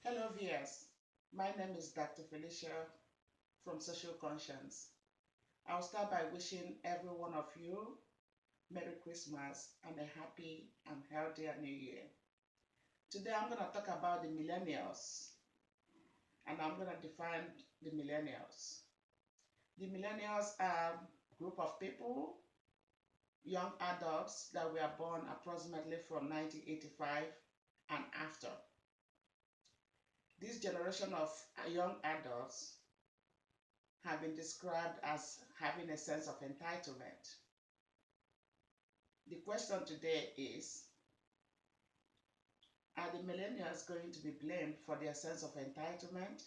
Hello viewers, my name is Dr. Felicia from Social Conscience. I'll start by wishing every one of you Merry Christmas and a happy and healthier New Year. Today I'm going to talk about the millennials and I'm going to define the millennials. The millennials are a group of people, young adults that were born approximately from 1985 and after. This generation of young adults have been described as having a sense of entitlement. The question today is, are the millennials going to be blamed for their sense of entitlement,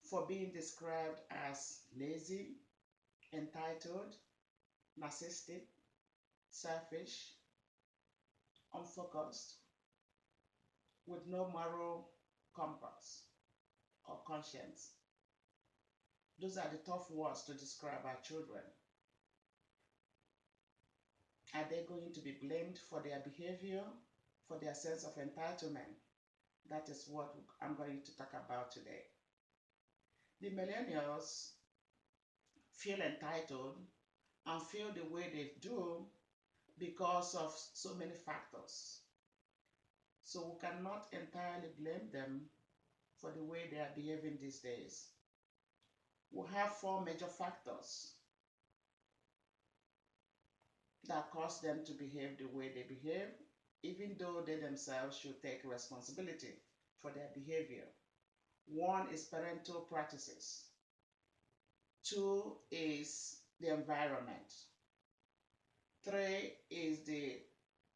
for being described as lazy, entitled, narcissistic, selfish, unfocused, with no moral compass or conscience? Those are the tough words to describe our children. Are they going to be blamed for their behavior, for their sense of entitlement? That is what I'm going to talk about today. The millennials feel entitled and feel the way they do because of so many factors. So we cannot entirely blame them for the way they are behaving these days. We have four major factors that cause them to behave the way they behave, even though they themselves should take responsibility for their behavior. One is parental practices. Two is the environment. Three is the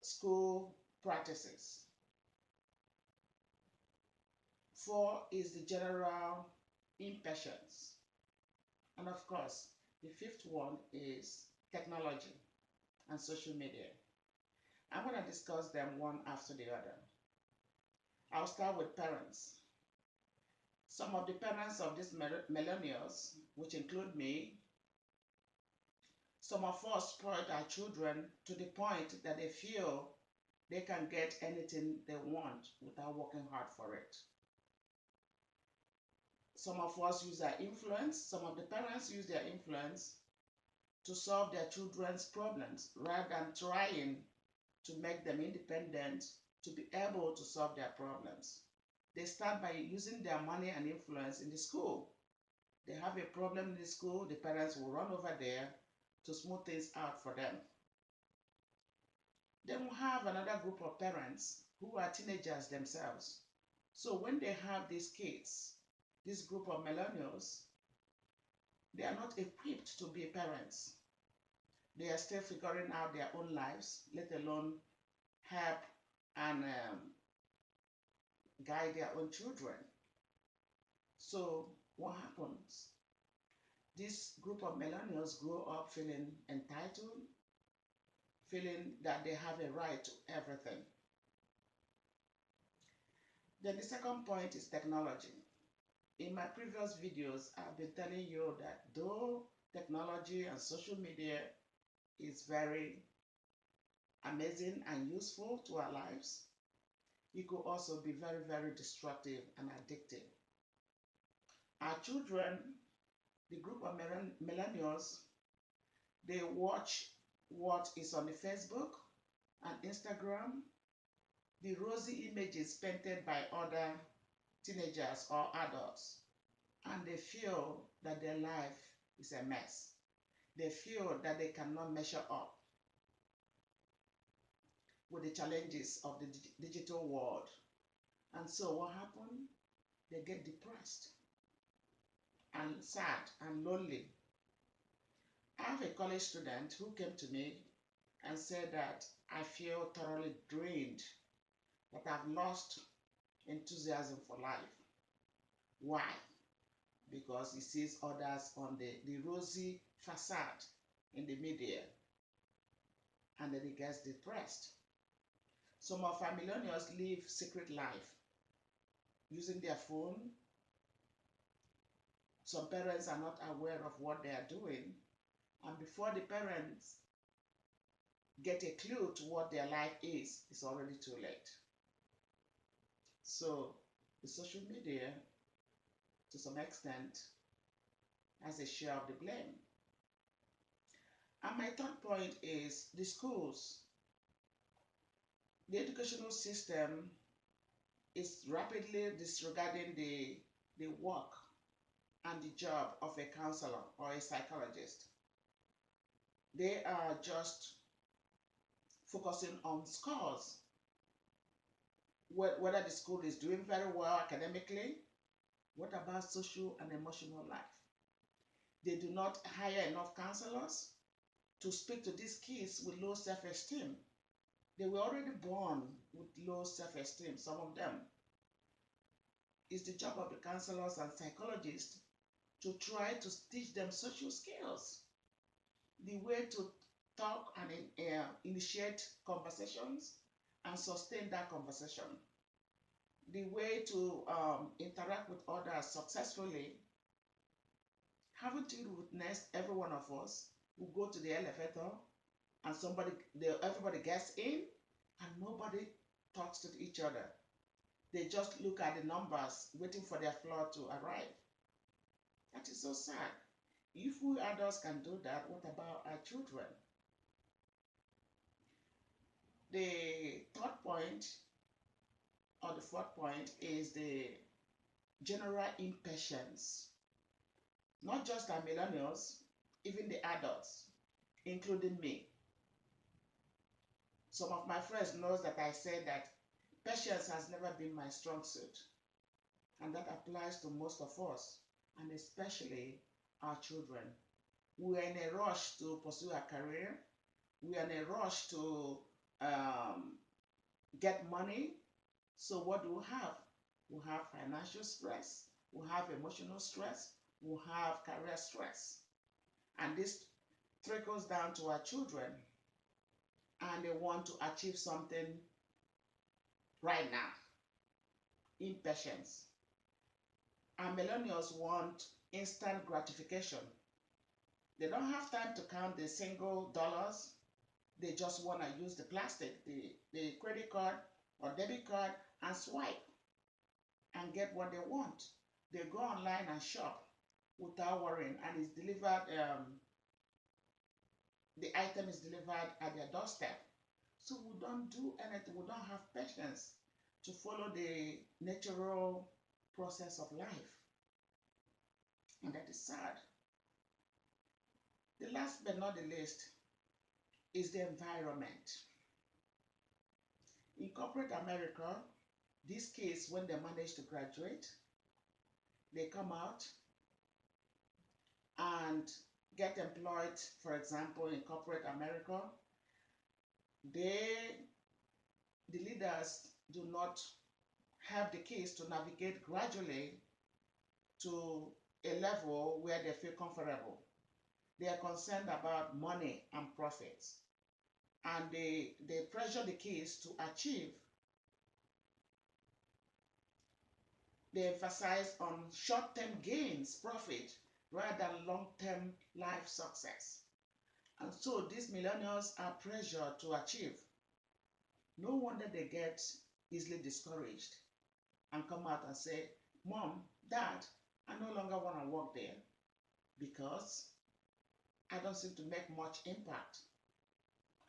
school practices. Four is the general impatience. And of course, the fifth one is technology and social media. I'm going to discuss them one after the other. I'll start with parents. Some of the parents of these millennials, which include me, some of us spoiled our children to the point that they feel they can get anything they want without working hard for it. Some of us use our influence, some of the parents use their influence to solve their children's problems rather than trying to make them independent to be able to solve their problems. They start by using their money and influence in the school. They have a problem in the school, the parents will run over there to smooth things out for them. Then we have another group of parents who are teenagers themselves. So when they have these kids, this group of millennials, they are not equipped to be parents. They are still figuring out their own lives, let alone help and guide their own children. So what happens? This group of millennials grow up feeling entitled, feeling that they have a right to everything. Then the second point is technology. In my previous videos, I've been telling you that though technology and social media is very amazing and useful to our lives, it could also be very, very destructive and addictive. Our children, the group of millennials, they watch what is on the Facebook and Instagram, the rosy images painted by other teenagers or adults, and they feel that their life is a mess. They feel that they cannot measure up with the challenges of the digital world. And so what happened? They get depressed and sad and lonely. I have a college student who came to me and said that I feel thoroughly drained, that I've lost enthusiasm for life. Why? Because he sees others on the rosy facade in the media, and then he gets depressed. Some of our millennials live secret life using their phone. Some parents are not aware of what they are doing, and before the parents get a clue to what their life is, it's already too late. So The social media, to some extent, has a share of the blame. And my third point is the schools. The educational system is rapidly disregarding the work and the job of a counselor or a psychologist. They are just focusing on scores, whether the school is doing very well academically. What about social and emotional life? They do not hire enough counselors to speak to these kids with low self-esteem. They were already born with low self-esteem, some of them. It's the job of the counselors and psychologists to try to teach them social skills, the way to talk and initiate conversations and sustain that conversation, the way to interact with others successfully. Haven't you witnessed every one of us who go to the elevator and everybody gets in and nobody talks to each other? They just look at the numbers, waiting for their floor to arrive. That is so sad. If we adults can do that, what about our children? The third point or the fourth point is the general impatience. Not just our millennials, even the adults, including me. Some of my friends knows that I say that patience has never been my strong suit. And that applies to most of us, and especially our children. We are in a rush to pursue a career. We are in a rush to um, get money. So what do we have? We have financial stress. We have emotional stress. We have career stress. And this trickles down to our children. And they want to achieve something right now. Impatience. And millennials want instant gratification. They don't have time to count the single dollars. They just want to use the plastic, the credit card or debit card, and swipe and get what they want. They go online and shop without worrying, and it's delivered. The item is delivered at their doorstep. So we don't do anything. We don't have patience to follow the natural process of life, and that is sad. The last but not the least is the environment. In corporate America, these kids, when they manage to graduate, they come out and get employed, for example, in corporate America. They, the leaders, do not have the kids to navigate gradually to a level where they feel comfortable. They are concerned about money and profits. And they pressure the kids to achieve. They emphasize on short-term gains, profit, rather than long-term life success. And so these millennials are pressured to achieve. No wonder they get easily discouraged and come out and say, Mom, Dad, I no longer want to work there because I don't seem to make much impact.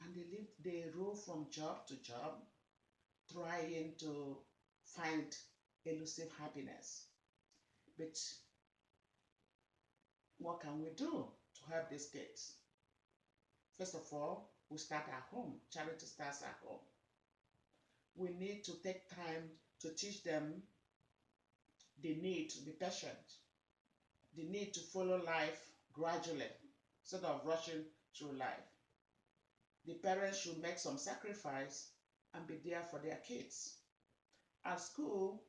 And they roll from job to job, trying to find elusive happiness. But what can we do to help these kids? First of all, we start at home. Charity starts at home. We need to take time to teach them the need to be patient, the need to follow life gradually instead of rushing through life. The parents should make some sacrifice and be there for their kids. At school,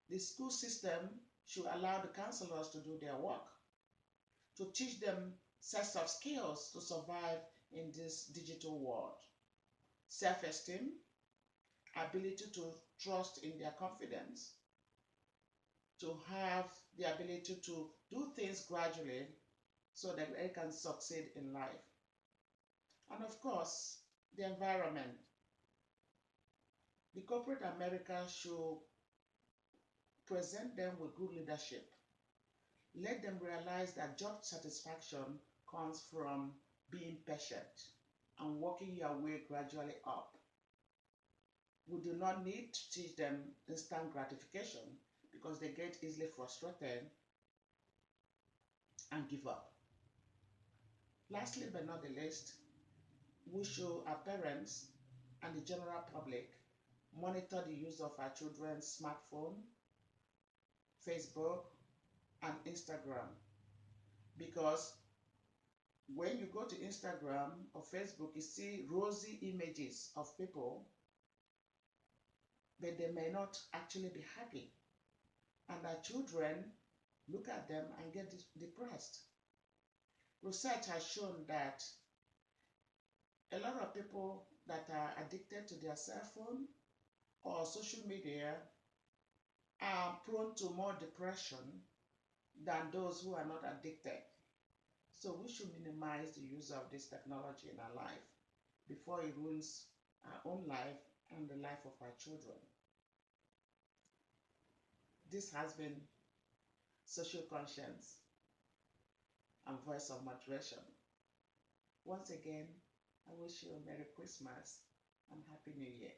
the school system should allow the counselors to do their work, to teach them sets of skills to survive in this digital world. Self-esteem, ability to trust in their confidence, to have the ability to do things gradually so that they can succeed in life. And of course, the environment. The corporate America should Present them with good leadership. Let them realize that job satisfaction comes from being patient and working your way gradually up. We do not need to teach them instant gratification because they get easily frustrated and give up. Lastly, but not the least, we should, our parents and the general public, monitor the use of our children's smartphone, Facebook, and Instagram. Because when you go to Instagram or Facebook, you see rosy images of people, but they may not actually be happy. And our children look at them and get depressed. Research has shown that a lot of people that are addicted to their cell phone or social media are prone to more depression than those who are not addicted. So we should minimize the use of this technology in our life before it ruins our own life and the life of our children. This has been Social Conscience and Voice of Moderation. Once again, I wish you a Merry Christmas and Happy New Year.